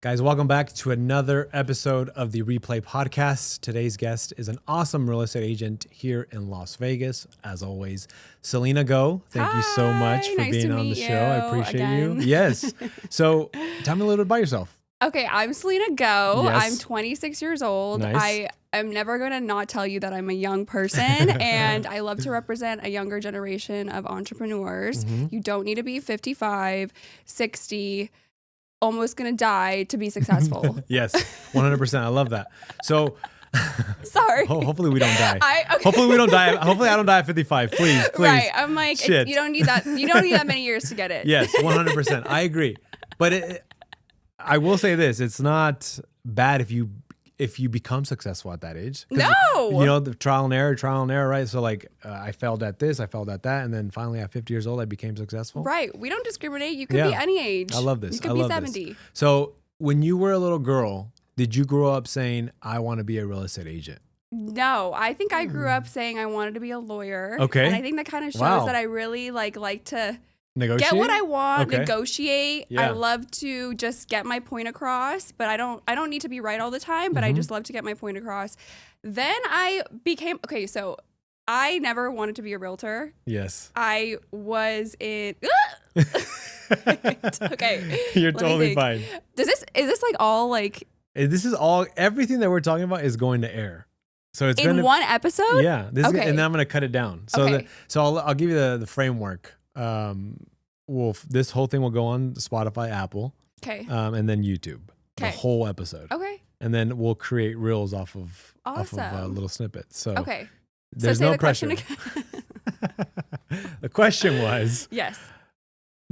Guys, welcome back to another episode of the Replay Podcast. Today's guest is an awesome real estate agent here in Las Vegas. As always, Celina Go. Thank you so much for being on the show. I appreciate you. Yes. So tell me a little bit about yourself. Okay, I'm Celina Go. Yes. I'm 26 years old. Nice. I'm never going to not tell you that I'm a young person and I love to represent a younger generation of entrepreneurs. You don't need to be 55, 60, almost going to die to be successful. Yes, 100%. I love that. So sorry. Hopefully we don't die. Hopefully we don't die. Hopefully I don't die at 55. Please. Right. I'm like, you don't need that. You don't need that many years to get it. Yes, 100%. I agree. But I will say this. It's not bad if you become successful at that age. No. You know, the trial and error, right? So like I failed at this, I failed at that. And then finally at 50 years old, I became successful. Right. We don't discriminate. You could be any age. I love this. You could be 70. This. So when you were a little girl, did you grow up saying, I want to be a real estate agent? No, I think I grew up saying I wanted to be a lawyer. Okay. And I think that kind of shows that I really like to negotiate? Get what I want, negotiate. Yeah. I love to just get my point across, but I don't need to be right all the time, but I just love to get my point across. Then I became, so I never wanted to be a realtor. Yes. I was in, okay. You're totally fine. Is this like all like. This is all, everything that we're talking about is going to air. So it's in one episode? Yeah. And then I'm going to cut it down. So I'll give you the framework. This whole thing will go on Spotify, Apple, and then YouTube, the whole episode. Okay. And then we'll create reels off of little snippets. So there's no pressure. The question was, yes.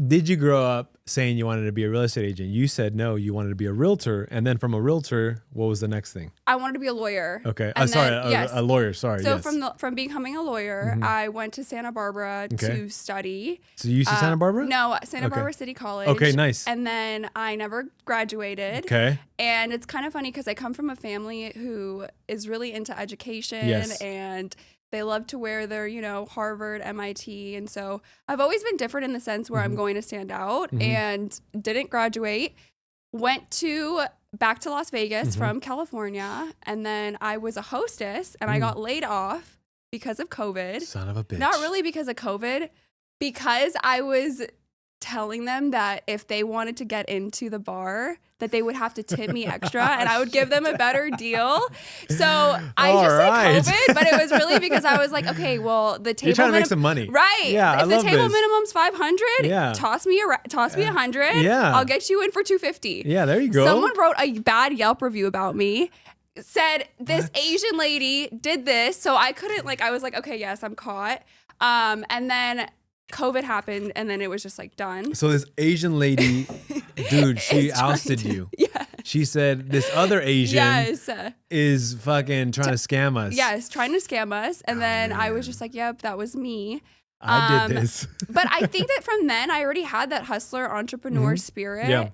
Did you grow up saying you wanted to be a real estate agent? You said no, you wanted to be a realtor. And then from a realtor, what was the next thing? I wanted to be a lawyer. Okay. A lawyer. Sorry. So from becoming a lawyer, I went to Santa Barbara to study. So you UC Santa Barbara? No, Santa Barbara City College. Okay, nice. And then I never graduated. Okay. And it's kind of funny because I come from a family who is really into education and they love to wear their, Harvard, MIT. And so I've always been different in the sense where I'm going to stand out and didn't graduate. Went back to Las Vegas from California. And then I was a hostess and I got laid off because of COVID. Son of a bitch. Not really because of COVID, because I was telling them that if they wanted to get into the bar, that they would have to tip me extra and I would give them a better deal. So I said COVID, but it was really because I was like, okay, well, the table. You're trying to make some money. Right. Yeah, if the table minimum's 500, toss me 100. Yeah. I'll get you in for 250. Yeah, there you go. Someone wrote a bad Yelp review about me. Said this Asian lady did this. So I couldn't I was like, okay, yes, I'm caught. And then COVID happened and then it was just done. So this Asian lady, dude, she ousted you. Yeah. She said this other Asian is fucking trying to scam us. Yes, trying to scam us. And then I was just like, yep, that was me. I did this. But I think that from then I already had that hustler entrepreneur spirit. Yeah.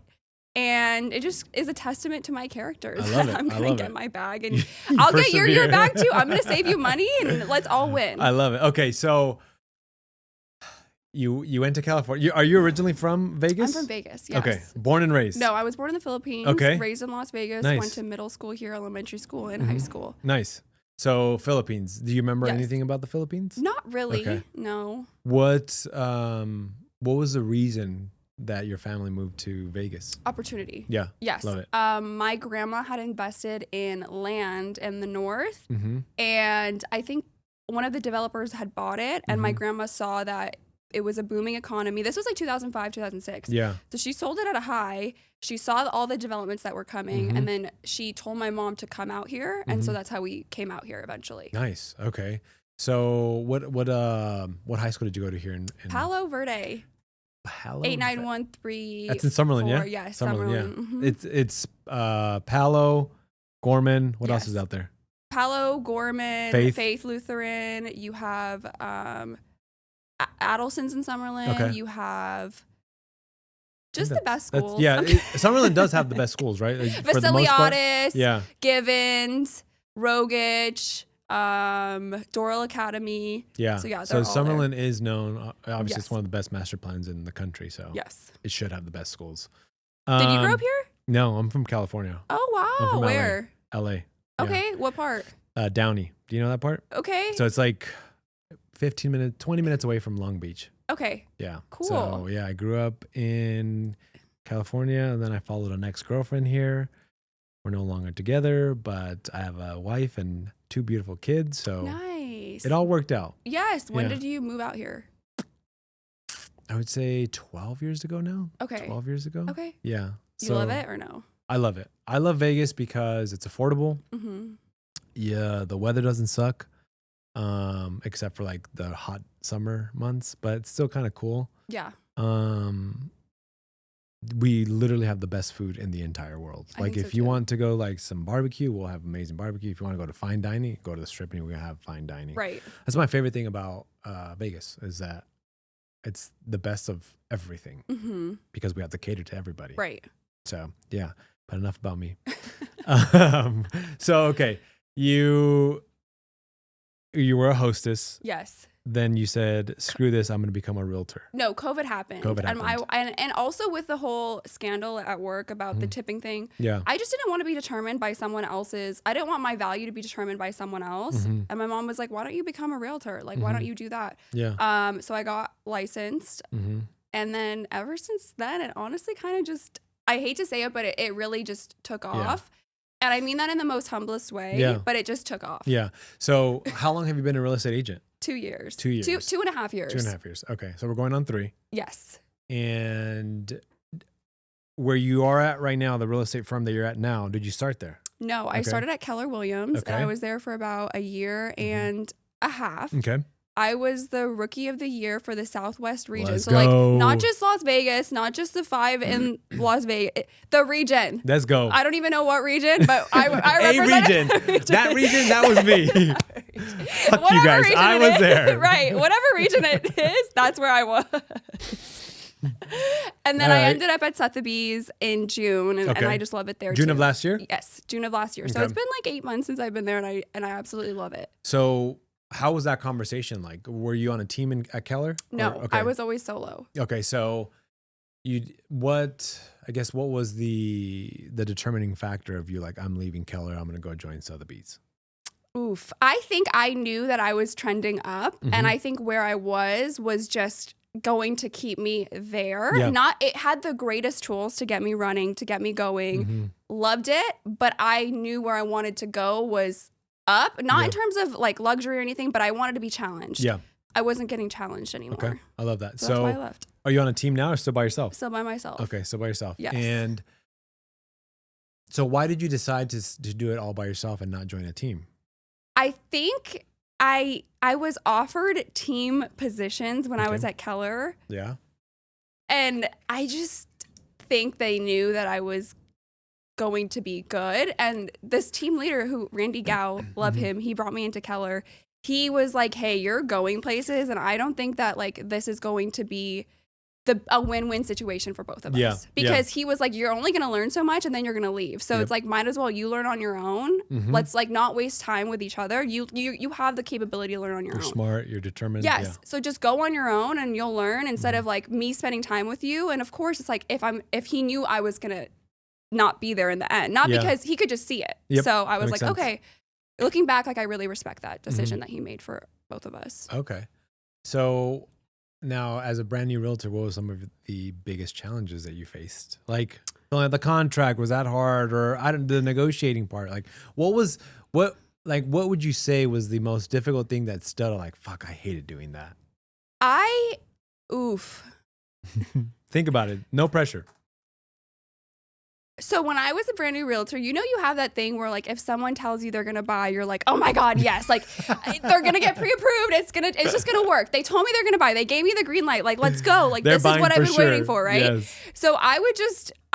And it just is a testament to my characters. I love it. I'm going to get my bag and I'll get your bag too. I'm going to save you money and let's all win. I love it. Okay, so you went to California. Are you originally from Vegas? I'm from Vegas, yes. Okay, born and raised. No, I was born in the Philippines, raised in Las Vegas, went to middle school here, elementary school, and high school. Nice. So Philippines. Do you remember anything about the Philippines? Not really, no. What was the reason that your family moved to Vegas? Opportunity. Yeah. Yes. Love it. My grandma had invested in land in the north, and I think one of the developers had bought it, and my grandma saw that it was a booming economy. This was 2005, 2006. Yeah. So she sold it at a high. She saw all the developments that were coming, and then she told my mom to come out here, and so that's how we came out here eventually. Nice. Okay. So what high school did you go to here in Palo Verde? 8913. That's in Summerlin, yeah? Yes, Summerlin. Yeah. It's Palo, Gorman. What else is out there? Palo, Gorman, Faith Lutheran. You have Adelson's in Summerlin. Okay. You have just the best schools. Summerlin does have the best schools, right? For the most part. Givens, Rogich, Doral Academy. Yeah. So Summerlin is known. Obviously, it's one of the best master plans in the country. So yes, it should have the best schools. Did you grow up here? No, I'm from California. Oh, I'm wow. from Where? LA. Yeah. Okay. What part? Downey. Do you know that part? Okay. So it's like 20 minutes away from Long Beach. Okay. Yeah. Cool. So yeah, I grew up in California, and then I followed an ex-girlfriend here. We're no longer together, but I have a wife and 2 beautiful kids. So nice. it all worked out. Yes. When did you move out here? I would say 12 years ago now. Okay. 12 years ago. Okay. Yeah. You love it or no? I love it. I love Vegas because it's affordable. Mm-hmm. Yeah. The weather doesn't suck, except for like the hot summer months, but it's still kind of cool. Yeah. We literally have the best food in the entire world. Like if you want to go like some barbecue, we'll have amazing barbecue. If you want to go to fine dining, go to the Strip and we're going to have fine dining. Right. That's my favorite thing about Vegas is that it's the best of everything because we have to cater to everybody. Right. So yeah, but enough about me. So, okay. You were a hostess. Yes. Then you said, screw this, I'm going to become a realtor. No, COVID happened. And also with the whole scandal at work about the tipping thing, I just didn't want to be determined by someone else's. I didn't want my value to be determined by someone else. And my mom was like, why don't you become a realtor? Like, why don't you do that? Yeah. So I got licensed. And then ever since then, it honestly kind of just, I hate to say it, but it really just took off. And I mean that in the most humblest way, but it just took off. Yeah. So how long have you been a real estate agent? 2 years. 2 years. 2.5 years. 2.5 years. Okay. So we're going on 3. Yes. And where you are at right now, the real estate firm that you're at now, did you start there? No, I started at Keller Williams. And I was there for about a year and a half. Okay. I was the rookie of the year for the Southwest region. Let's so go. like not just Las Vegas, not just the 5 in Las Vegas, the region. Let's go. I don't even know what region, but I represent a region. That region, that was me. Fuck whatever you guys. I was there. Right. Whatever region it is, that's where I was. And then I ended up at Sotheby's in June, and I just love it there. June of last year? Yes, June of last year. So it's been like 8 months since I've been there, and I absolutely love it. So how was that conversation like? Were you on a team at Keller? No, I was always solo. Okay, so what was the determining factor of you like, I'm leaving Keller, I'm going to go join Sotheby's? Oof. I think I knew that I was trending up, and I think where I was just going to keep me there. It had the greatest tools to get me running, to get me going. Loved it, but I knew where I wanted to go was up, not in terms of like luxury or anything, but I wanted to be challenged. Yeah. I wasn't getting challenged anymore. Okay. I love that. So that's why I left. Are you on a team now or still by yourself? Still by myself. Okay. Still by yourself. Yes. And so why did you decide to do it all by yourself and not join a team? I think I was offered team positions when I was at Keller. Yeah. And I just think they knew that I was going to be good. And this team leader Randy Gao, love him, he brought me into Keller. He was like, hey, you're going places, and I don't think that like this is going to be a win-win situation for both of us. Because he was like, you're only going to learn so much and then you're going to leave. So it's like, might as well you learn on your own. Let's like not waste time with each other. You have the capability to learn on your own. You're smart, you're determined. Yes. Yeah. So just go on your own and you'll learn instead of like me spending time with you. And of course it's like, if he knew I was going to not be there in the end, not because he could just see it. Yep. So I was like, okay, looking back, like I really respect that decision that he made for both of us. Okay. So now as a brand new realtor, what were some of the biggest challenges that you faced? Like filling out the contract, was that hard? Or the negotiating part, like what would you say was the most difficult thing that stood out? Like, fuck, I hated doing that. Think about it. No pressure. So when I was a brand new realtor, you have that thing where like if someone tells you they're gonna buy, you're like, oh my God, yes, like they're gonna get pre-approved. It's just gonna work. They told me they're gonna buy. They gave me the green light. Like, let's go. Like this is what I've been waiting for, right? Yes. So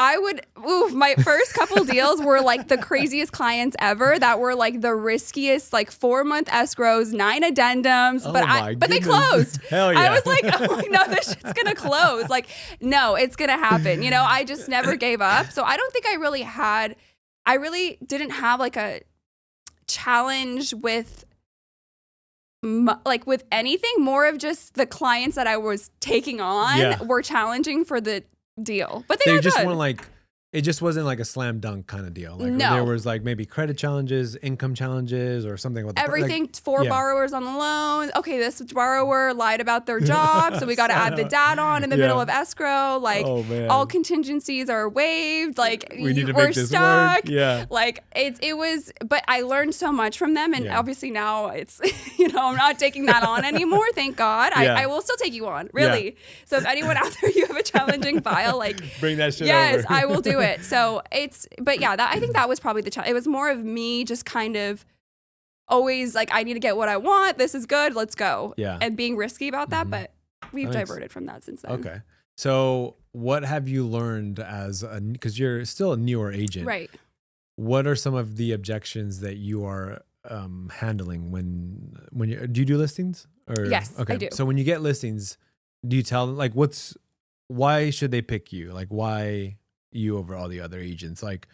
my first couple deals were like the craziest clients ever that were like the riskiest, like 4-month escrows, 9 addendums, but they closed. Hell yeah. I was like, oh no, this shit's gonna close. Like, no, it's gonna happen. I just never gave up. So I don't think I really didn't have like a challenge with with anything. More of just the clients that I was taking on were challenging for the deal, but they were just good. weren't like it just wasn't like a slam dunk kind of deal. Like No. there was like maybe credit challenges, income challenges, or something with everything. Like, four borrowers on the loan. Okay, this borrower lied about their job, so we got to add the dad on in the middle of escrow. Like all contingencies are waived. Like we're stuck. Yeah, like it was. But I learned so much from them, and obviously now it's I'm not taking that on anymore. Thank God. I will still take you on, really. Yeah. So if anyone out there, you have a challenging file, like bring that shit yes, over. I will do it. So but yeah, I think that was probably the challenge. It was more of me just kind of always like, I need to get what I want. This is good. Let's go. Yeah. And being risky about that. But we've diverted from that since then. Okay. So what have you learned because you're still a newer agent. Right. What are some of the objections that you are handling when do you do listings? Or yes, okay. I do. So when you get listings, do you tell them like why should they pick you? Like why you over all the other agents? Like,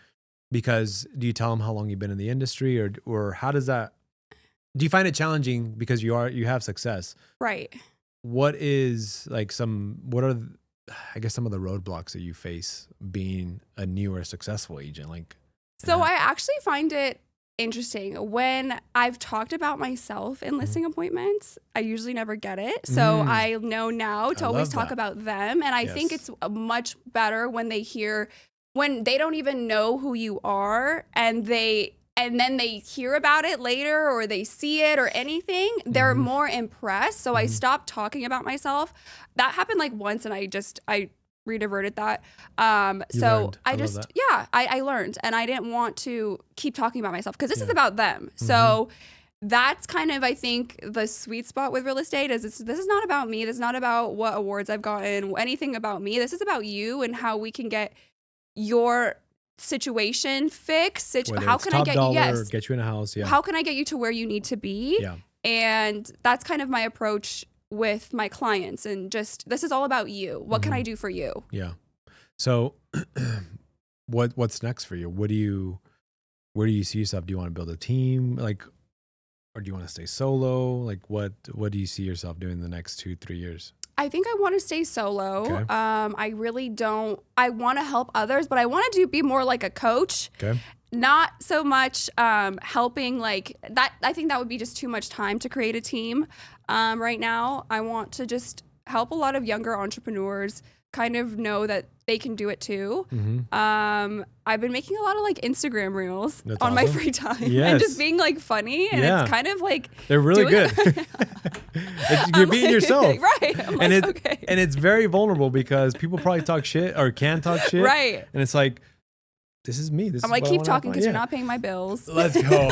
because do you tell them how long you've been in the industry, or how does that? Do you find it challenging because you have success? Right. What is like what are I guess some of the roadblocks that you face being a newer successful agent? Like, so I actually find it interesting when I've talked about myself in listing appointments. I usually never get it. So I know now to always talk about them. And I think it's much better when they don't even know who you are and then they hear about it later or they see it or anything, they're more impressed. So I stopped talking about myself. That happened like once and I rediverted that. So I learned and I didn't want to keep talking about myself because this is about them. So that's kind of, I think, the sweet spot with real estate is this is not about me. This is not about what awards I've gotten, anything about me. This is about you and how we can get your situation fixed. How can I get get you in a house? Yeah. How can I get you to where you need to be? Yeah. And that's kind of my approach with my clients, and just this is all about you. What can I do for you? Yeah. So what's next for you? Where do you see yourself? Do you want to build a team? Like, or do you want to stay solo? Like what do you see yourself doing in the next 2-3 years? I think I want to stay solo. Okay. I really don't. I want to help others, but I want to be more like a coach. Okay. Not so much helping like that. I think that would be just too much time to create a team. Right now, I want to just help a lot of younger entrepreneurs kind of know that they can do it too. I've been making a lot of like Instagram reels on my free time and just being like funny. And it's kind of like they're really good. You're being yourself. Right. And it's very vulnerable because people probably talk shit or can talk shit. Right. And it's like, this is me. I'm like, keep talking because you're not paying my bills. Let's go.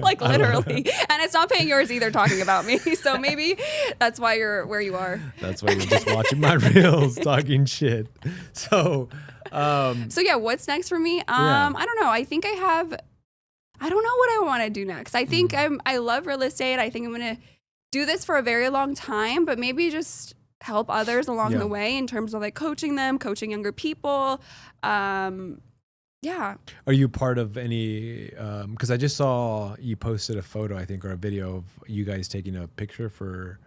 Like literally. And it's not paying yours either talking about me. So maybe that's why you're where you are. That's why you're just watching my reels talking shit. So yeah, what's next for me? I don't know. I think I don't know what I want to do next. I think I love real estate. I think I'm going to do this for a very long time, but maybe just help others along the way in terms of like coaching younger people. Yeah. Are you part of any, because I just saw you posted a photo, I think, or a video of you guys taking a picture for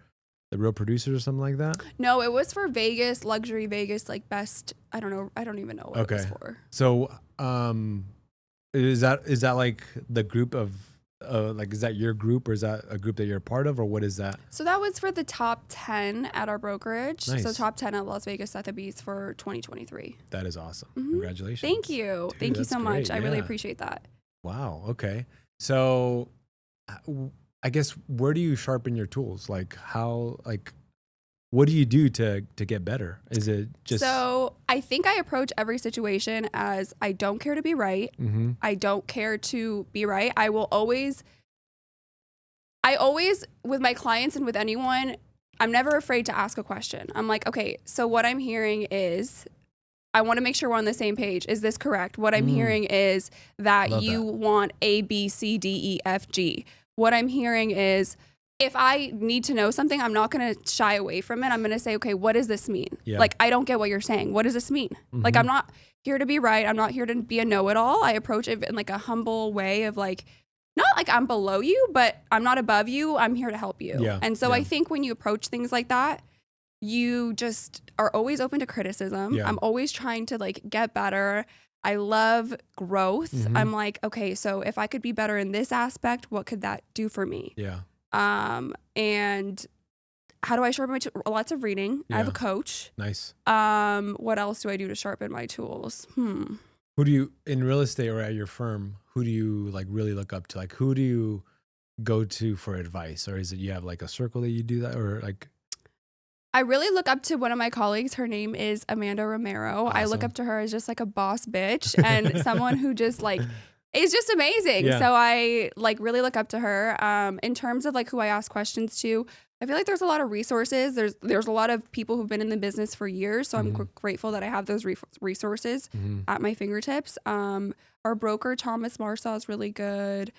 the Real Producers or something like that? No, it was for Vegas, luxury Vegas, like best, I don't know. I don't even know what it was for. So is that like the group of, like, is that your group or is that a group that you're a part of or what is that? So that was for the top 10 at our brokerage. Nice. So top 10 at Las Vegas Sotheby's for 2023. That is awesome. Congratulations. Thank you. Dude, Thank you so much. Yeah. I really appreciate that. Wow. Okay. So I guess where do you sharpen your tools? Like what do you do to get better? Is it just... So I think I approach every situation as I don't care to be right. I don't care to be right. I always, with my clients and with anyone, I'm never afraid to ask a question. I'm like, okay, so what I'm hearing is, I want to make sure we're on the same page. Is this correct? What I'm hearing is that you want A, B, C, D, E, F, G. What I'm hearing is, if I need to know something, I'm not going to shy away from it. I'm going to say, okay, what does this mean? Yeah. Like, I don't get what you're saying. What does this mean? Like, I'm not here to be right. I'm not here to be a know-it-all. I approach it in like a humble way of like, not like I'm below you, but I'm not above you. I'm here to help you. Yeah. And so I think when you approach things like that, you just are always open to criticism. Yeah. I'm always trying to like get better. I love growth. I'm like, okay, so if I could be better in this aspect, what could that do for me? Yeah. And how do I sharpen my tools? Lots of reading. I have a coach. Nice. What else do I do to sharpen my tools? Who do you, in real estate or at your firm, who do you like really look up to? Like, who do you go to for advice? Or is it you have like a circle that you do that? Or like, I really look up to one of my colleagues. Her name is Amanda Romero. Awesome. I look up to her as just like a boss bitch and someone who just like is just amazing. Yeah. So I like really look up to her. In terms of like who I ask questions to, I feel like there's a lot of resources. There's a lot of people who've been in the business for years. So I'm grateful that I have those resources at my fingertips. Our broker, Thomas Marsaw, is really good.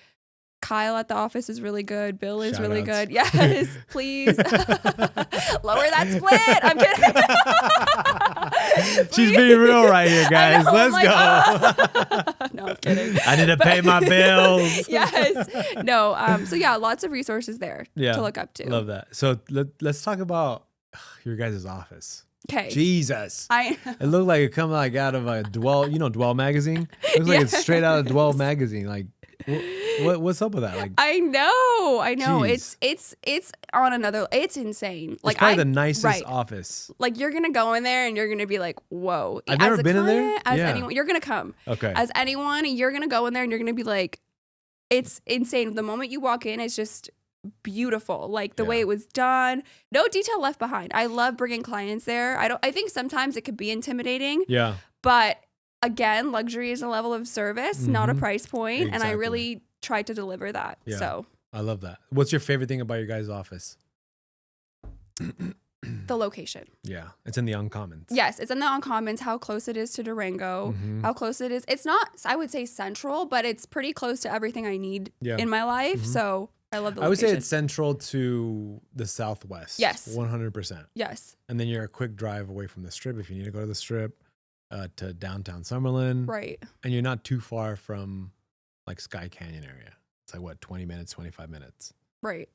Kyle at the office is really good. Bill is really good. Yes, please. Lower that split. I'm kidding. She's being real right here, guys. Know, Let's like, go. No, I'm kidding. I need to pay my bills. Yes. No. So yeah, lots of resources there to look up to. Love that. So let's talk about your guys' office. Okay. Jesus. It looked like it come like out of a Dwell, Dwell magazine. It looks like it's straight out of Dwell magazine. Like, what's up with that? Like, I know. Geez. It's on another. It's insane. Like, it's probably the nicest office. Like, you're gonna go in there and you're gonna be like, whoa. I've never been in there. As anyone, you're gonna come. Okay. As anyone, you're gonna go in there and you're gonna be like, it's insane. The moment you walk in, it's just beautiful. Like the way it was done, no detail left behind. I love bringing clients there. I think sometimes it could be intimidating. Yeah. But again, luxury is a level of service, not a price point. Exactly. And I really try to deliver that. Yeah. So I love that. What's your favorite thing about your guys' office? The location. Yeah. It's in the Uncommons. Yes, it's in the Uncommons, how close it is to Durango, how close it is. It's not, I would say, central, but it's pretty close to everything I need in my life. So I love the location. I would say it's central to the Southwest. Yes. 100%. Yes. And then you're a quick drive away from the Strip if you need to go to the Strip, to downtown Summerlin. Right. And you're not too far from like Sky Canyon area. It's like what, 20 minutes, 25 minutes. Right.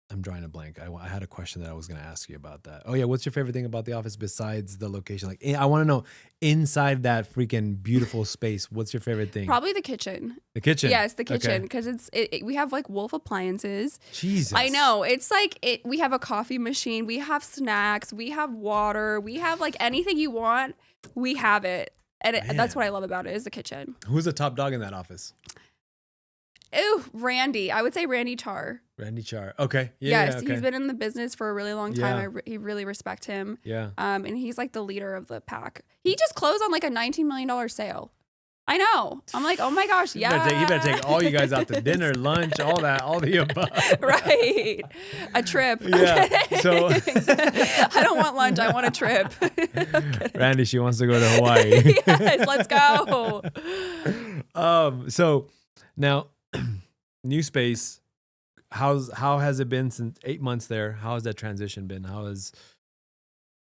I'm drawing a blank. I had a question that I was going to ask you about that. Oh yeah. What's your favorite thing about the office besides the location? Like, I want to know inside that freaking beautiful space, what's your favorite thing? Probably the kitchen. The kitchen? Yes, the kitchen. Because we have like Wolf appliances. Jesus. I know. It's like, we have a coffee machine. We have snacks. We have water. We have like anything you want. We have it. And that's what I love about it is the kitchen. Who's the top dog in that office? Ooh, Randy. I would say Randy Char. Randy Char. Okay. Yes, okay. He's been in the business for a really long time. I really respect him. Yeah. And he's like the leader of the pack. He just closed on like a $19 million sale. I know. I'm like, oh my gosh, yeah. You better take all you guys out to dinner, lunch, all that, all the above. Right. A trip. Yeah. So I don't want lunch. I want a trip. Randy, she wants to go to Hawaii. Yes, let's go. So now, new space. How has it been since 8 months there? How has that transition been?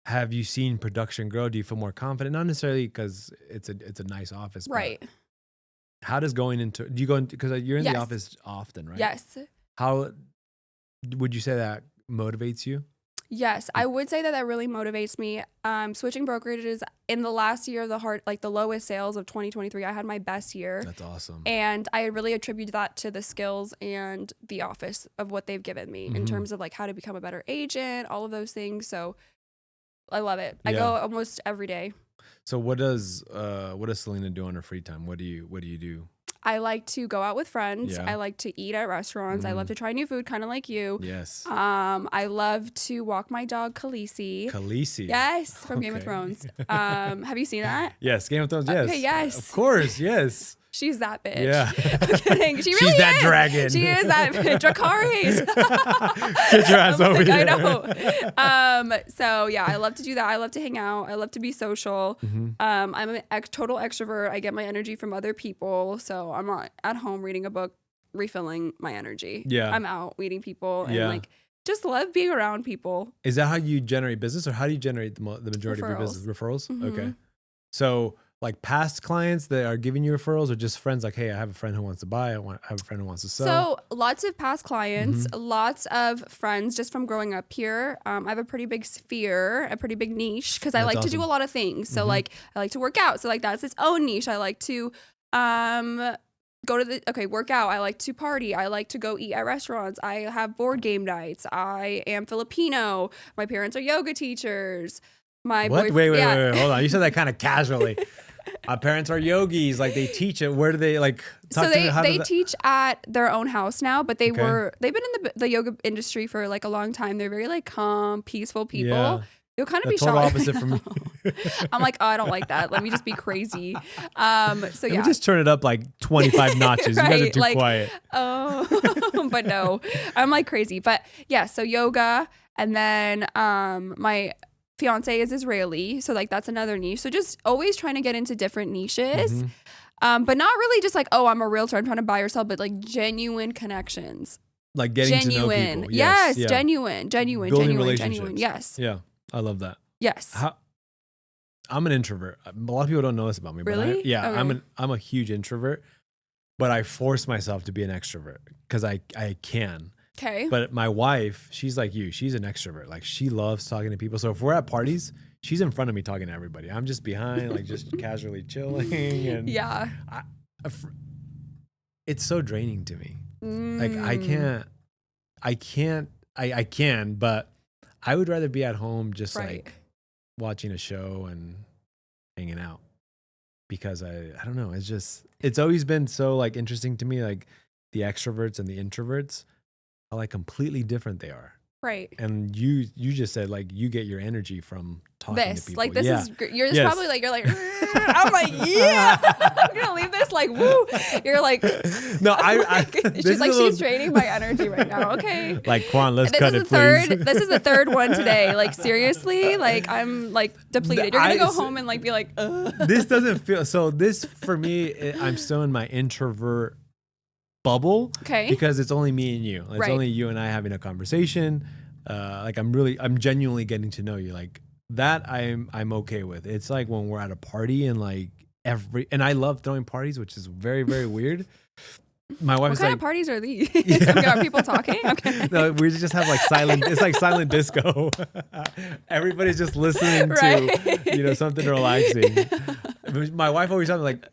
Have you seen production grow? Do you feel more confident? Not necessarily because it's a nice office, right? How does going into, do you go into, because you're in the office often, right? Yes. How would you say that motivates you? Yes, I would say that really motivates me. Switching brokerages in the last year of the lowest sales of 2023, I had my best year. That's awesome. And I really attribute that to the skills and the office of what they've given me in terms of like how to become a better agent, all of those things. So I love it. I go almost every day. So what does Celina do on her free time? What do you do? I like to go out with friends. Yeah. I like to eat at restaurants. I love to try new food, kind of like you. Yes. I love to walk my dog, Khaleesi. Khaleesi. Yes, from Game of Thrones. Have you seen that? Yes, Game of Thrones, yes. Okay, yes. Of course, yes. She's that bitch. Yeah. I'm kidding. She really She's that is. dragon. She is that bitch. Dracarys. Get your ass over here. I know. So yeah, I love to do that. I love to hang out. I love to be social. I'm an total extrovert. I get my energy from other people. So I'm not at home reading a book, refilling my energy. Yeah. I'm out meeting people and like just love being around people. Is that how you generate business, or how do you generate the majority of your business? Referrals? Okay. So like past clients that are giving you referrals, or just friends like, hey, I have a friend who wants to buy, I have a friend who wants to sell? So lots of past clients, lots of friends just from growing up here. I have a pretty big sphere, a pretty big niche, because I like to do a lot of things. So like I like to work out. So like that's its own niche. I like to work out. I like to party. I like to go eat at restaurants. I have board game nights. I am Filipino. My parents are yoga teachers. My what? Wait, hold on. You said that kind of casually. Parents are yogis, like they teach it. Where do they like? So they teach at their own house now, but they've been in the yoga industry for like a long time. They're very like calm, peaceful people. Yeah. You'll kind of be total shocked. opposite from me. I'm like, oh, I don't like that. Let me just be crazy. Let me just turn it up like 25 notches. Right? You guys are too quiet. Oh, but no, I'm like crazy. But yeah, so yoga, and then my fiance is Israeli, so like that's another niche. So just always trying to get into different niches, but not really just like, oh, I'm a realtor, I'm trying to buy or sell, but like genuine connections, like getting to know people. Yes, yeah. genuine. Yes, yeah, I love that. Yes, I'm an introvert. A lot of people don't know this about me. Really? But I'm a huge introvert, but I force myself to be an extrovert because I can. Okay. But my wife, she's like you. She's an extrovert. Like she loves talking to people. So if we're at parties, she's in front of me talking to everybody. I'm just behind, like just casually chilling. And yeah. It's so draining to me. Like I can, but I would rather be at home just like watching a show and hanging out, because I don't know. It's always been so like interesting to me, like the extroverts and the introverts. How like completely different they are. Right. And you just said like you get your energy from talking to people. Like this is you're just probably like you're like I'm like, yeah, I'm gonna leave this like woo. You're like no, I she's like she's draining my energy right now. Okay. Like Quan, let's cut it, please. This is the third one today. Like seriously, like I'm like depleted. You're gonna go home and like be like, ugh. This doesn't feel so. This for me, I'm still in my introvert bubble, because it's only me and you. It's only you and I having a conversation. Like I'm genuinely getting to know you. Like that I'm okay with. It's like when we're at a party and like and I love throwing parties, which is very, very weird. My wife's what kind like, of parties are these? Are people talking? Okay. No, we just have like silent. It's like silent disco. Everybody's just listening to something relaxing. My wife always tells me like,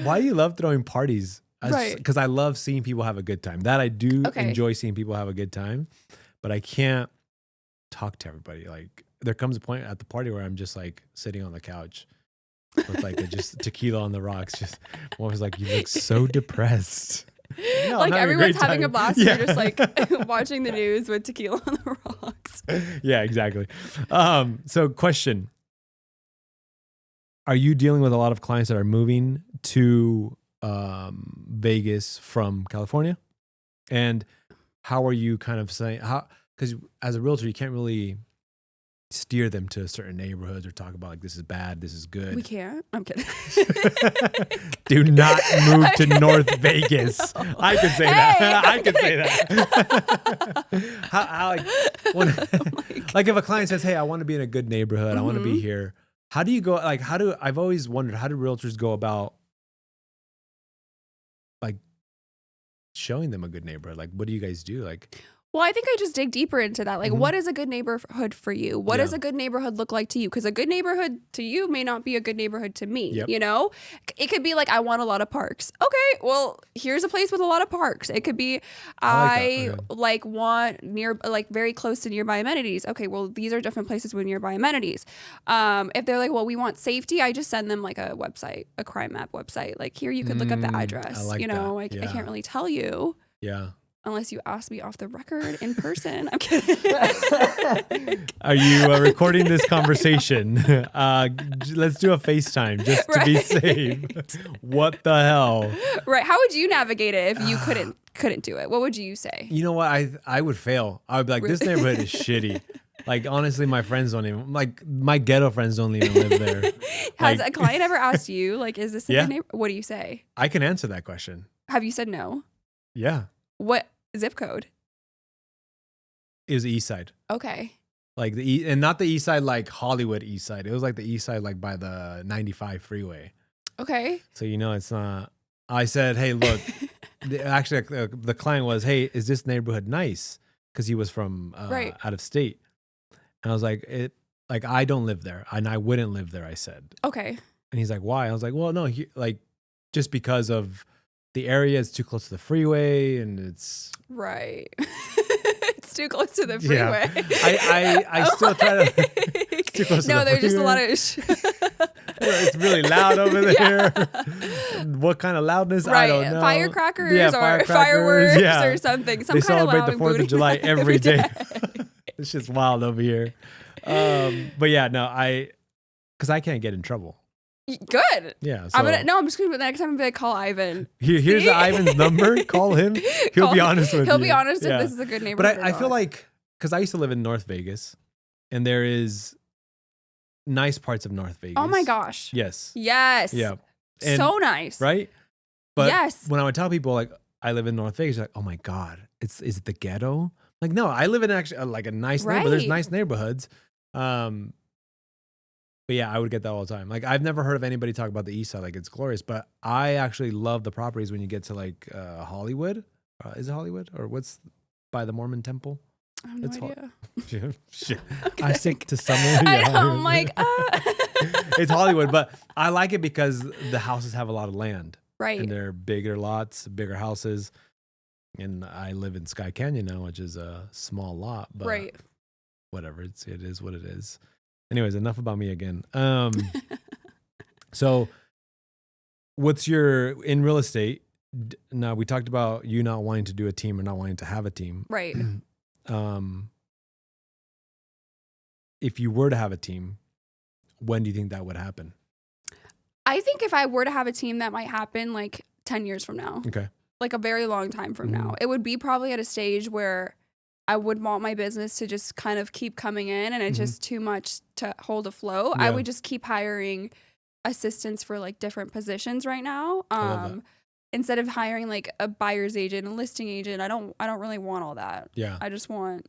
why do you love throwing parties? Because I love seeing people have a good time. That I do enjoy seeing people have a good time, but I can't talk to everybody. Like there comes a point at the party where I'm just like sitting on the couch with like just tequila on the rocks. Just one was like, you look so depressed. No, like everyone's having a blast. Yeah. And you're just like watching the news with tequila on the rocks. Yeah, exactly. So question. Are you dealing with a lot of clients that are moving to Vegas from California? And how are you kind of saying because as a realtor you can't really steer them to certain neighborhoods or talk about like this is bad, this is good. We can't. I'm kidding. Do not move to North Vegas. No. I could say that. I could say that. how like if a client says, hey, I want to be in a good neighborhood, I want to be here. How do you go? Like I've always wondered, how do realtors go about like showing them a good neighborhood? Like, what do you guys do? Like, well, I think I just dig deeper into that. Like, what is a good neighborhood for you? What does a good neighborhood look like to you? Because a good neighborhood to you may not be a good neighborhood to me. Yep. You know, it could be like, I want a lot of parks. Okay, well, here's a place with a lot of parks. It could be, I want very close to nearby amenities. Okay, well, these are different places with nearby amenities. If they're like, well, we want safety, I just send them like a website, a crime map website. Like here, you could look up the address. I can't really tell you. Yeah. Unless you ask me off the record in person. I'm kidding. Are you recording this conversation? Let's do a FaceTime just to be safe. What the hell? Right. How would you navigate it if you couldn't do it? What would you say? You know what? I would fail. I would be like, this neighborhood is shitty. Like, honestly, my friends don't even, like, my ghetto friends don't even live there. Has a client ever asked you, like, is this a good neighborhood? What do you say? I can answer that question. Have you said no? Yeah. What zip code? It was the east side. Okay. Like and not the east side like Hollywood east side. It was like the east side like by the 95 freeway. Okay. So, it's not, I said, hey, look, actually the client was, hey, is this neighborhood nice? Because he was from out of state. And I was like, I don't live there and I wouldn't live there, I said. Okay. And he's like, why? I was like, well, no, just because of the area is too close to the freeway and it's right. It's too close to the freeway. Yeah. I still try to. It's too close to the there's freeway. just a lot of. It's really loud over there. What kind of loudness? Right. I don't know. Firecrackers or fireworks or something. Some they kind celebrate of loud the 4th of July every day. It's just wild over here. But yeah, no, because I can't get in trouble. Good. Yeah. So I'm just gonna next time I'm gonna call Ivan. Here's Ivan's number. Call him. He'll be honest with you. He'll be honest if this is a good neighborhood. But I feel like because I used to live in North Vegas, and there is nice parts of North Vegas. Oh my gosh. Yes. Yes. Yeah. And so nice. Right. But yes. when I would tell people like I live in North Vegas, they're like, oh my God, is it the ghetto? Like, no, I live in actually like a nice neighborhood. There's nice neighborhoods. But yeah, I would get that all the time. Like, I've never heard of anybody talk about the East Side like it's glorious, but I actually love the properties when you get to like Hollywood. Is it Hollywood or what's by the Mormon temple? I have no idea. Shit. Okay. I stick to somewhere. I know, I'm like, It's Hollywood, but I like it because the houses have a lot of land. Right. And they're bigger lots, bigger houses. And I live in Sky Canyon now, which is a small lot, but whatever. It is what it is. Anyways, enough about me again. So what's in real estate? Now we talked about you not wanting to do a team or not wanting to have a team. Right. If you were to have a team, when do you think that would happen? I think if I were to have a team, that might happen like 10 years from now. Okay. Like a very long time from now. It would be probably at a stage where I would want my business to just kind of keep coming in and it's just too much to hold afloat. Yeah. I would just keep hiring assistants for like different positions right now. Instead of hiring like a buyer's agent, a listing agent. I don't really want all that. Yeah. I just want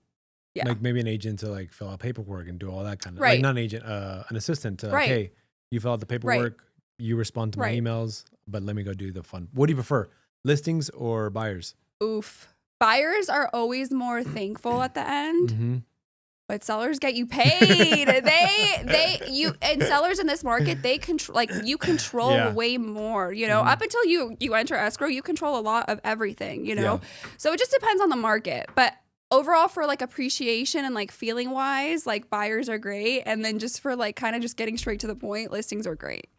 like maybe an agent to like fill out paperwork and do all that kind of right. like not an agent, an assistant to like, hey, you fill out the paperwork, you respond to my emails, but let me go do the fun. What do you prefer? Listings or buyers? Oof. Buyers are always more thankful at the end, but sellers get you paid. And sellers in this market, they control, like you control way more, you know, up until you enter escrow, you control a lot of everything, you know? So it just depends on the market, but overall for like appreciation and like feeling wise, like buyers are great. And then just for like kind of just getting straight to the point, listings are great.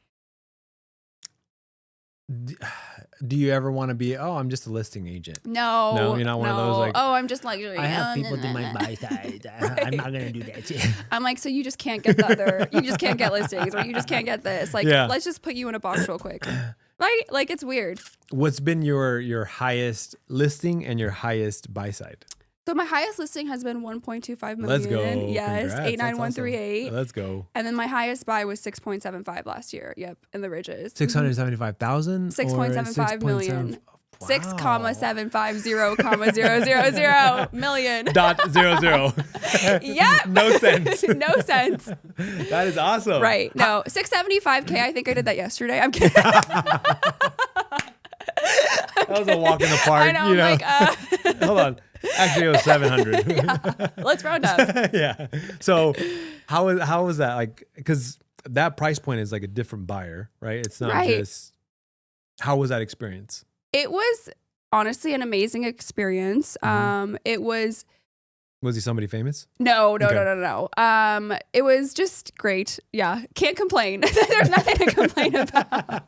Do you ever want to be, I'm just a listing agent? No, you're not one of those like, I'm just luxury. I have people do my buy side. I'm not going to do that. I'm like, so you just can't get the other, you just can't get listings or you just can't get this. Like, let's just put you in a box real quick. Right? Like, it's weird. What's been your highest listing and your highest buy side? So my highest listing has been 1.25 million. Let's go. Yes, 89138. Awesome. Let's go. And then my highest buy was 6.75 last year. Yep, in the Ridges. 675,000. 6.75 million. Wow. 6,750,000 million. .00. Yep. No sense. No sense. That is awesome. Right. No, 675K. I think I did that yesterday. I'm kidding. That was a walk in the park. I know. You know? Like, hold on. Actually, it was 700. Yeah. Let's round up. Yeah. So how was that? Like, because that price point is like a different buyer, right? It's not just, how was that experience? It was honestly an amazing experience. It was he somebody famous? No. It was just great. Yeah. Can't complain. There's nothing to complain about.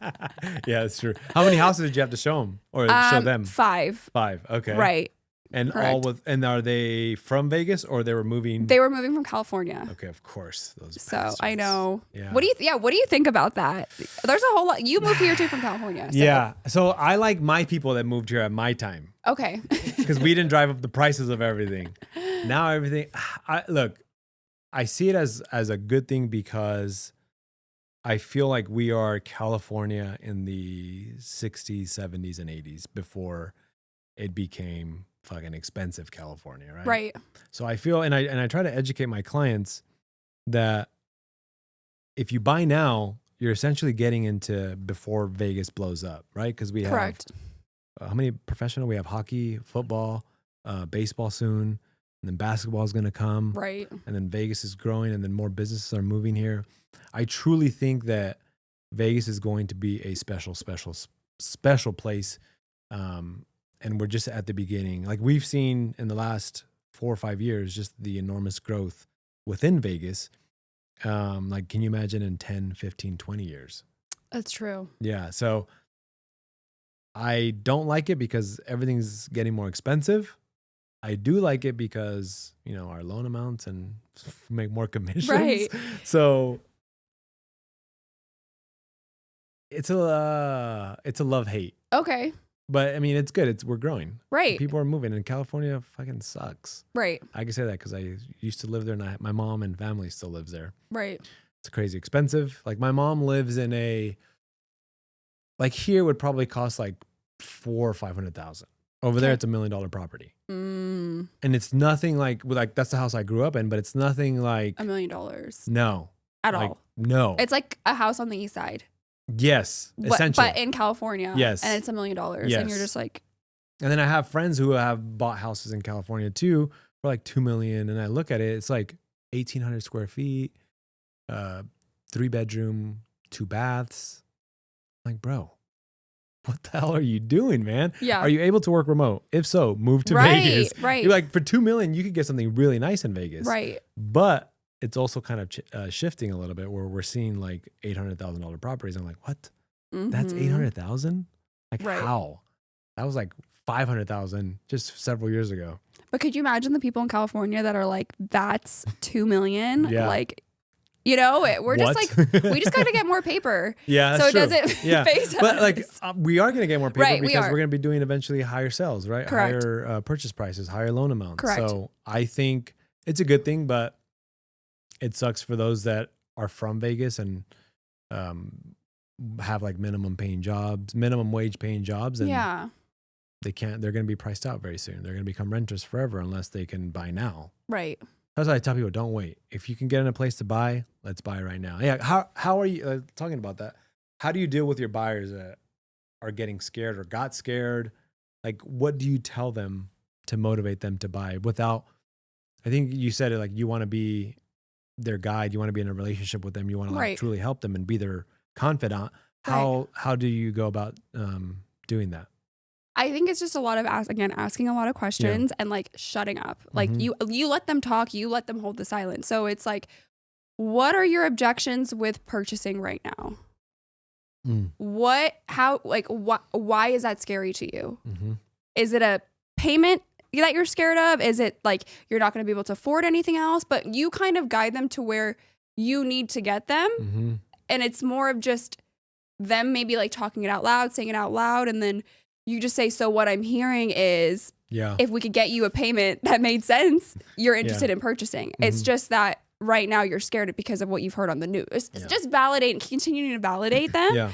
Yeah, that's true. How many houses did you have to show them or show them? 5. 5. Okay. Right. And correct. and are they from Vegas or they were moving? They were moving from California. Okay, of course. Those bastards. I know. Yeah. What do you think about that? There's a whole lot. You moved here too from California. So. Yeah. So I like my people that moved here at my time. Okay. Because we didn't drive up the prices of everything. Now everything. I see it as a good thing because I feel like we are California in the 60s, 70s, and 80s before it became fucking expensive California, right? Right. So I feel, and I try to educate my clients that if you buy now, you're essentially getting into before Vegas blows up, right? Because we have how many professional? We have hockey, football, baseball soon, and then basketball is going to come, right? And then Vegas is growing, and then more businesses are moving here. I truly think that Vegas is going to be a special place, and we're just at the beginning. Like we've seen in the last 4 or 5 years, just the enormous growth within Vegas. Like, can you imagine in 10, 15, 20 years? That's true. Yeah. So I don't like it because everything's getting more expensive. I do like it because, our loan amounts and make more commissions. Right. So it's a love-hate. Okay. But I mean, it's good. We're growing. Right. People are moving, and California fucking sucks. Right. I can say that because I used to live there, and my mom and family still lives there. Right. It's crazy expensive. Like my mom lives in here would probably cost like $400,000 or $500,000. Over there, it's $1 million property. And it's nothing like that's the house I grew up in, but it's nothing like $1 million. No. At all. No. It's like a house on the east side. Yes. Essentially. But in California. Yes. And it's $1 million. Yes. And you're just like. And then I have friends who have bought houses in California too for like $2 million. And I look at it, it's like 1,800 square feet, 3-bedroom, 2 baths. I'm like, bro, what the hell are you doing, man? Yeah. Are you able to work remote? If so, move to Vegas. Right. You're like, for $2 million, you could get something really nice in Vegas. Right. But it's also kind of shifting a little bit where we're seeing like $800,000 properties. I'm like, what? Mm-hmm. That's $800,000? Like right. How? That was like $500,000 just several years ago. But could you imagine the people in California that are like, that's $2 million? Yeah. Like, we're just like, we just got to get more paper. Yeah, so that's it true. doesn't face us. But like, we are going to get more paper Right, because we're going to be doing eventually higher sales, right? Correct. Higher purchase prices, higher loan amounts. Correct. So I think it's a good thing, but it sucks for those that are from Vegas and have like minimum wage paying jobs. And yeah. they're going to be priced out very soon. They're going to become renters forever unless they can buy now. Right. That's why I tell people, don't wait. If you can get in a place to buy, let's buy right now. Yeah. How are you talking about that? How do you deal with your buyers that are getting scared or got scared? Like, what do you tell them to motivate them to buy without, I think you said it, like you want to be their guide. You want to be in a relationship with them. You want to like truly help them and be their confidant. How do you go about doing that? I think it's just a lot of asking a lot of questions and like shutting up. Like you let them talk, you let them hold the silence. So it's like, what are your objections with purchasing right now? Why is that scary to you? Is it a payment that you're scared of? Is it like you're not going to be able to afford anything else? But you kind of guide them to where you need to get them. And it's more of just them maybe like talking it out loud, saying it out loud, and then you just say, so what I'm hearing is if we could get you a payment that made sense, you're interested in purchasing. It's just that right now you're scared because of what you've heard on the news. It's just continuing to validate them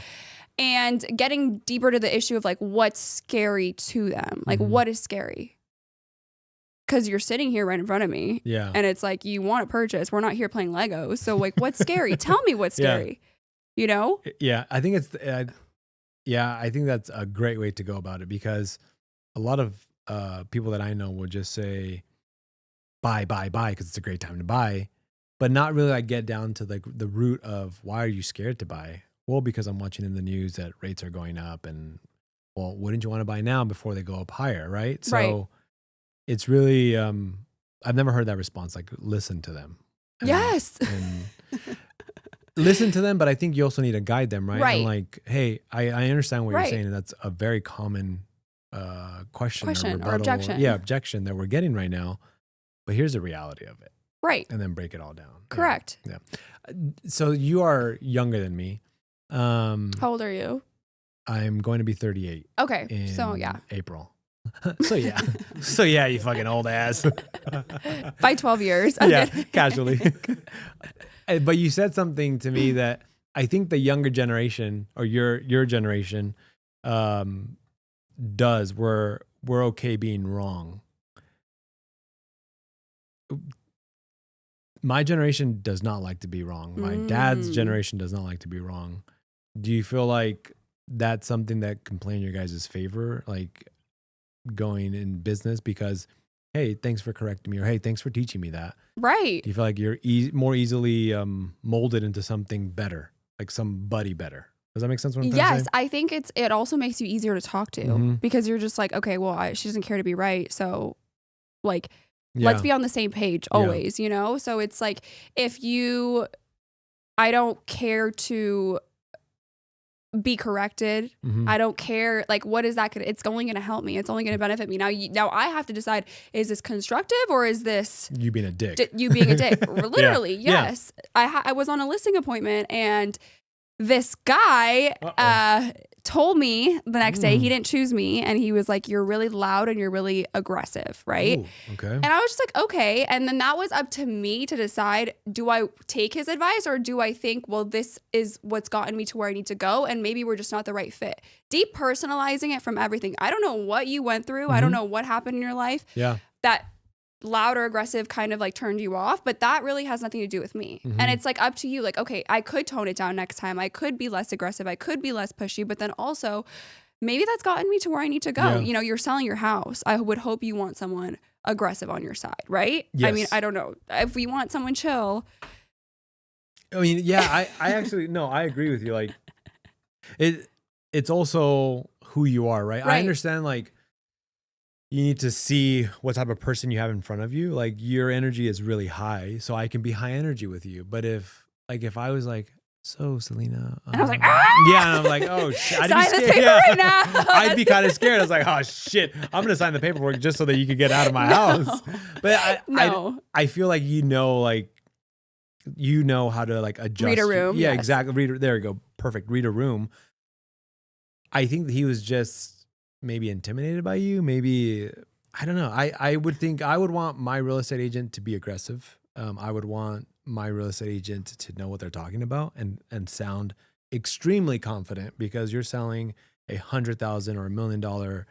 and getting deeper to the issue of like what's scary to them. Like what is scary? Because you're sitting here right in front of me. Yeah. And it's like, you want to purchase. We're not here playing Legos. So like, what's scary? Tell me what's scary. Yeah, I think it's... I think that's a great way to go about it because a lot of people that I know will just say, buy, because it's a great time to buy, but not really like get down to like the root of why are you scared to buy? Well, because I'm watching in the news that rates are going up and, well, wouldn't you want to buy now before they go up higher, right? So it's really, I've never heard that response, like listen to them. And listen to them, but I think you also need to guide them, right? And like, hey, I understand what you're saying, and that's a very common question or objection. Yeah, objection that we're getting right now. But here's the reality of it. Right. And then break it all down. Correct. Yeah. So you are younger than me. How old are you? I'm going to be 38. Okay. April. So yeah, you fucking old ass. By 12 years. Casually. But you said something to me that I think the younger generation or your generation does. We're okay being wrong. my generation does not like to be wrong. My dad's generation does not like to be wrong. Do you feel like that's something that can play in your guys' favor, like going in business because, hey, thanks for correcting me, or hey, thanks for teaching me that? Right. Do you feel like you're more easily molded into something better, like somebody better? Does that make sense what I'm trying to say? I think it also makes you easier to talk to because you're just like, okay, well, she doesn't care to be right. So like, let's be on the same page always, you know? So it's like, I don't care to be corrected. I don't care. Like, what is that? It's only going to help me. It's only going to benefit me. Now I have to decide, is this constructive or is this you being a dick? You being a dick. Literally. Yes. Yeah. I was on a listing appointment and this guy told me the next day, he didn't choose me, and he was like, you're really loud and you're really aggressive, right? Ooh, okay. And I was just like, okay. And then that was up to me to decide, do I take his advice or do I think, well, this is what's gotten me to where I need to go and maybe we're just not the right fit? Depersonalizing it from everything. I don't know what you went through. I don't know what happened in your life. Yeah. That loud or aggressive kind of like turned you off, but that really has nothing to do with me. And it's like up to you. Like, okay, I could tone it down next time. I could be less aggressive. I could be less pushy, but then also maybe that's gotten me to where I need to go. Yeah. You know, you're selling your house. I would hope you want someone aggressive on your side, right? Yes. I mean, I don't know. If we want someone chill. I mean, yeah, I actually, no, I agree with you. Like it's also who you are, right? I understand like, you need to see what type of person you have in front of you. Like your energy is really high, so I can be high energy with you. But if I was like, so Celina, and I was like, yeah, and I'm like, oh shit, I'd sign this paper right now. I'd be kind of scared. I was like, oh shit, I'm gonna sign the paperwork just so that you could get out of my house. But I feel like you know how to like adjust. Read a room. Yeah, yes. exactly. There you go. Perfect. Read a room. I think that he was just maybe intimidated by you. Maybe, I don't know. I would think I would want my real estate agent to be aggressive. I would want my real estate agent to know what they're talking about and sound extremely confident, because you're selling $100,000 or $1 million or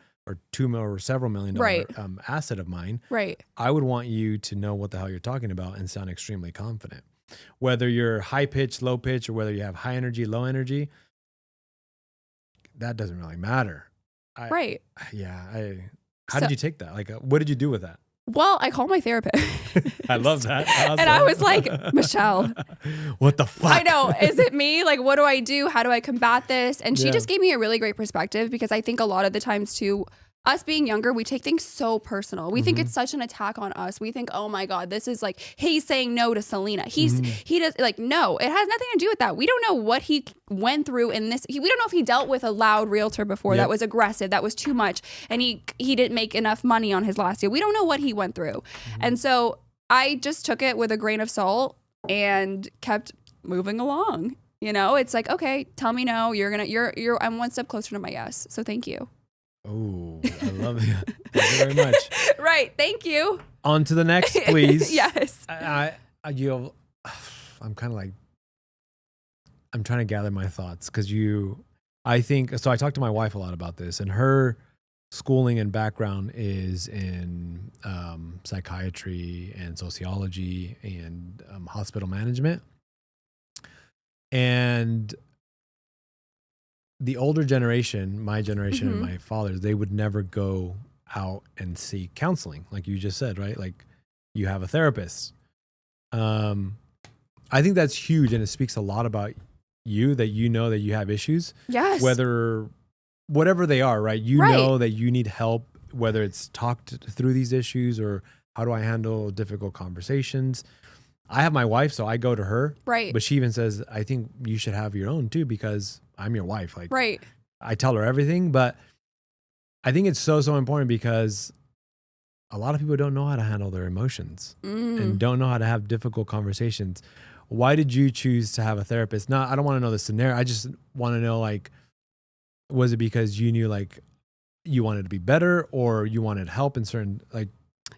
$2 million or several $1 million asset of mine. Right. I would want you to know what the hell you're talking about and sound extremely confident. Whether you're high pitch, low pitch, or whether you have high energy, low energy, that doesn't really matter. Right. Yeah. How did you take that? Like, what did you do with that? Well, I called my therapist. I love that. Awesome. And I was like, Michelle, what the fuck? I know. Is it me? Like, what do I do? How do I combat this? And she just gave me a really great perspective, because I think a lot of the times too, us being younger, we take things so personal. We think it's such an attack on us. We think, oh my God, this is like, he's saying no to Celina. He does, like, no, it has nothing to do with that. We don't know what he went through in this. We don't know if he dealt with a loud realtor before that was aggressive, that was too much, and he didn't make enough money on his last deal. We don't know what he went through. And so I just took it with a grain of salt and kept moving along. You know, it's like, okay, tell me no. I'm one step closer to my yes. So thank you. Oh, I love you. Thank you very much. Right. Thank you. On to the next, please. Yes. I'm kind of like, I'm trying to gather my thoughts, because I talked to my wife a lot about this, and her schooling and background is in psychiatry and sociology and hospital management. And the older generation, my generation and my father's, they would never go out and seek counseling, like you just said, right? Like, you have a therapist. I think that's huge, and it speaks a lot about you, that you know that you have issues. Yes. Whatever they are, right? You know that you need help, whether it's talked through these issues or how do I handle difficult conversations. I have my wife, so I go to her. Right. But she even says, I think you should have your own too, because I'm your wife. Like, right. I tell her everything, but I think it's so important, because a lot of people don't know how to handle their emotions and don't know how to have difficult conversations. Why did you choose to have a therapist? I don't want to know the scenario. I just want to know, like, was it because you knew like you wanted to be better, or you wanted help in certain, like?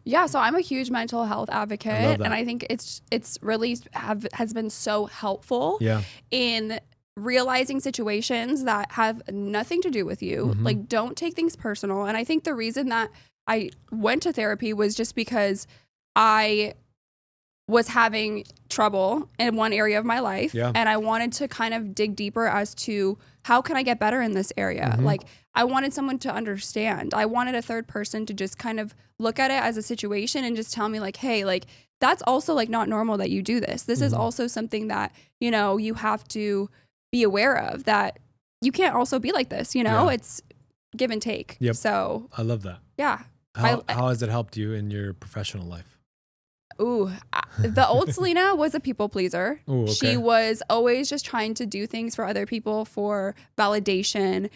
Yeah, so I'm a huge mental health advocate, and I think it's really has been so helpful in realizing situations that have nothing to do with you. Like, don't take things personal. And I think the reason that I went to therapy was just because I was having trouble in one area of my life. Yeah. And I wanted to kind of dig deeper as to how can I get better in this area? Like I wanted someone to understand. I wanted a third person to just kind of look at it as a situation and just tell me like, hey, like that's also like not normal that you do this. This is also something that, you know, you have to be aware of, that you can't also be like this, you know, it's give and take. Yep. So I love that. Yeah. How has it helped you in your professional life? Ooh, the old Celina was a people pleaser. Ooh, okay. She was always just trying to do things for other people for validation.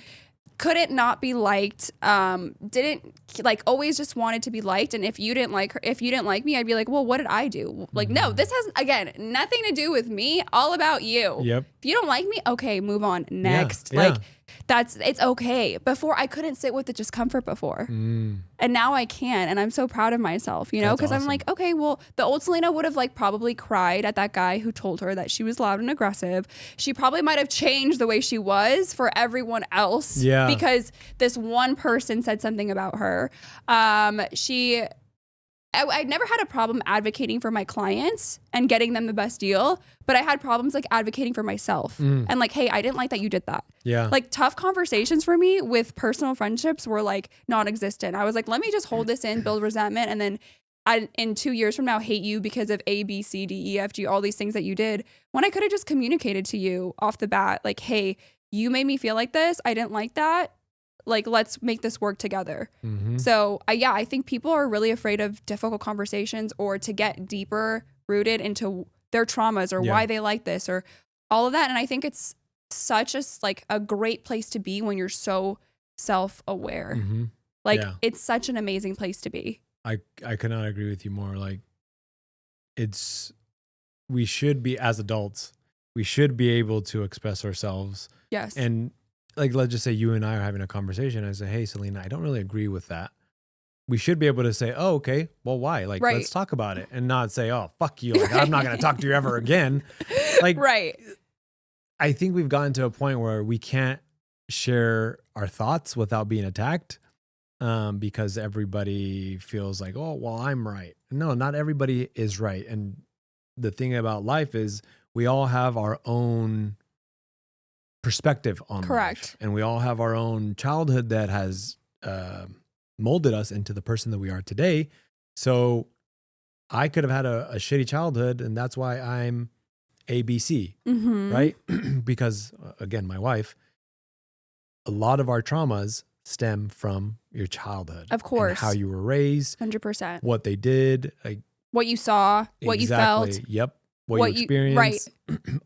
Couldn't not be liked. Didn't like, always just wanted to be liked. And if you didn't like her, if you didn't like me, I'd be like, well, what did I do? Like, no, this has, again, nothing to do with me. All about you. Yep. If you don't like me, okay, move on. Next. Yeah. Like, it's okay. Before I couldn't sit with the discomfort before. And now I can. And I'm so proud of myself, you know, because I'm like, okay, well, the old Celina would have like probably cried at that guy who told her that she was loud and aggressive. She probably might have changed the way she was for everyone else. Yeah. Because this one person said something about her. I never had a problem advocating for my clients and getting them the best deal, but I had problems like advocating for myself and like, hey, I didn't like that you did that. Yeah. Like tough conversations for me with personal friendships were like non-existent. I was like, let me just hold this in, build resentment. And then in 2 years from now, hate you because of A, B, C, D, E, F, G, all these things that you did, when I could have just communicated to you off the bat, like, hey, you made me feel like this. I didn't like that. Like, let's make this work together. So I think people are really afraid of difficult conversations or to get deeper rooted into their traumas or why they like this or all of that. And I think it's such a great place to be when you're so self-aware. Like it's such an amazing place to be. I could not agree with you more. Like we should be, as adults, we should be able to express ourselves. Yes. And like, let's just say you and I are having a conversation. I say, hey, Celina, I don't really agree with that. We should be able to say, oh, okay, well, why? Like, let's talk about it and not say, oh, fuck you. Like, I'm not going to talk to you ever again. Like, I think we've gotten to a point where we can't share our thoughts without being attacked because everybody feels like, oh, well, I'm right. No, not everybody is right. And the thing about life is we all have our own perspective on life. And we all have our own childhood that has molded us into the person that we are today. So I could have had a shitty childhood, and that's why I'm ABC, right? Because again, my wife, a lot of our traumas stem from your childhood. Of course. And how you were raised. 100%. What they did. Like, what you saw, what you felt. Yep. What you experienced.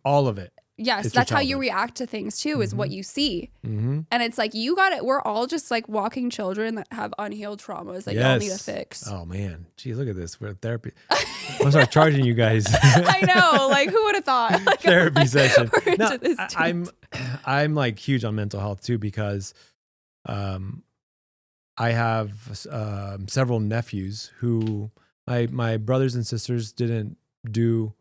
All of it. Yes, that's how you react to things too, is what you see. And it's like, you got it. We're all just like walking children that have unhealed traumas that y'all need to fix. Oh man. Gee, look at this. We're at therapy. I'm start charging you guys. I know. Like, who would have thought? Like, therapy session. No, I'm like huge on mental health too, because I have several nephews who my brothers and sisters didn't do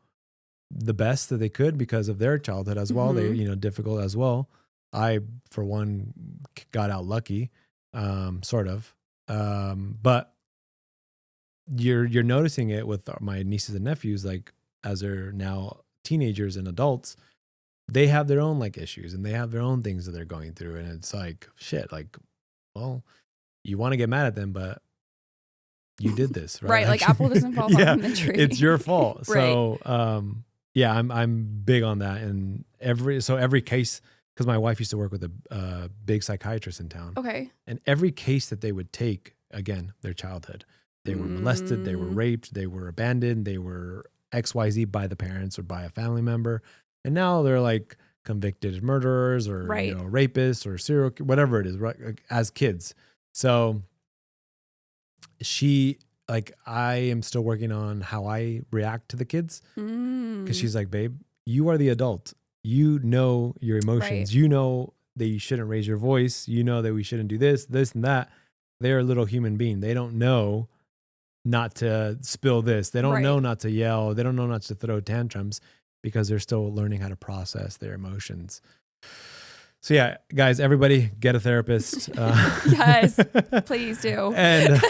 the best that they could because of their childhood as well. They, difficult as well. I, for one, got out lucky, sort of. But you're noticing it with my nieces and nephews, like as they're now teenagers and adults, they have their own like issues and they have their own things that they're going through. And it's like, shit, like, well, you want to get mad at them, but you did this, right? Right. Like apple doesn't fall far from the tree. It's your fault. So, yeah, I'm big on that. And every case, because my wife used to work with a big psychiatrist in town. Okay. And every case that they would take, again, their childhood, they were molested, they were raped, they were abandoned, they were XYZ by the parents or by a family member. And now they're like convicted murderers or rapists or serial, whatever it is, right? As kids. So I am still working on how I react to the kids, because she's like, babe, you are the adult. You know your emotions. You know that you shouldn't raise your voice. You know that we shouldn't do this and that. They're a little human being. They don't know not to spill this. They don't know not to yell. They don't know not to throw tantrums because they're still learning how to process their emotions. So yeah, guys, everybody get a therapist. Yes, please do. And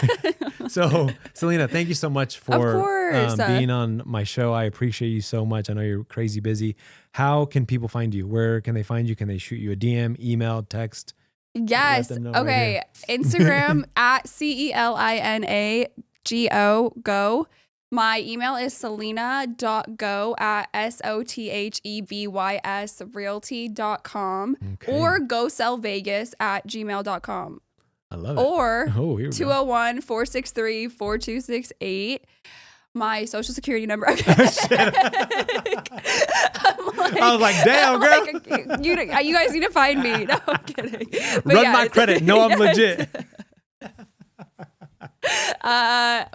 So, Celina, thank you so much for being on my show. I appreciate you so much. I know you're crazy busy. How can people find you? Where can they find you? Can they shoot you a DM, email, text? Yes. Okay. Instagram at CELINA Go. My email is celina.go at SOTHEBYS realty.com or gosellvegas at gmail.com. I love it. Or 201-463-4268. My social security number. I was like, damn, girl. You guys need to find me. No, I'm kidding. But Run my credit. No, I'm legit.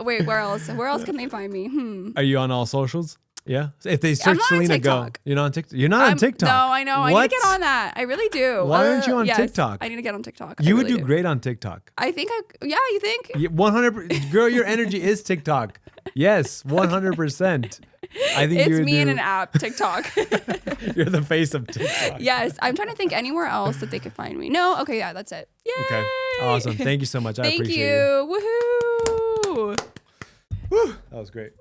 Wait, where else? Where else can they find me? Are you on all socials? Yeah. If they search Celina Go, you're not on TikTok. You're not on TikTok. No, I know. What? I need to get on that. I really do. Why aren't you on TikTok? I need to get on TikTok. You would do great on TikTok. I think you think? 100%. Girl, your energy is TikTok. Yes, 100%. I think it's me in an app, TikTok. You're the face of TikTok. Yes. I'm trying to think anywhere else that they could find me. No. Okay. Yeah, that's it. Yay. Okay. Awesome. Thank you so much. I appreciate you. Thank you. Woohoo. Woo. That was great.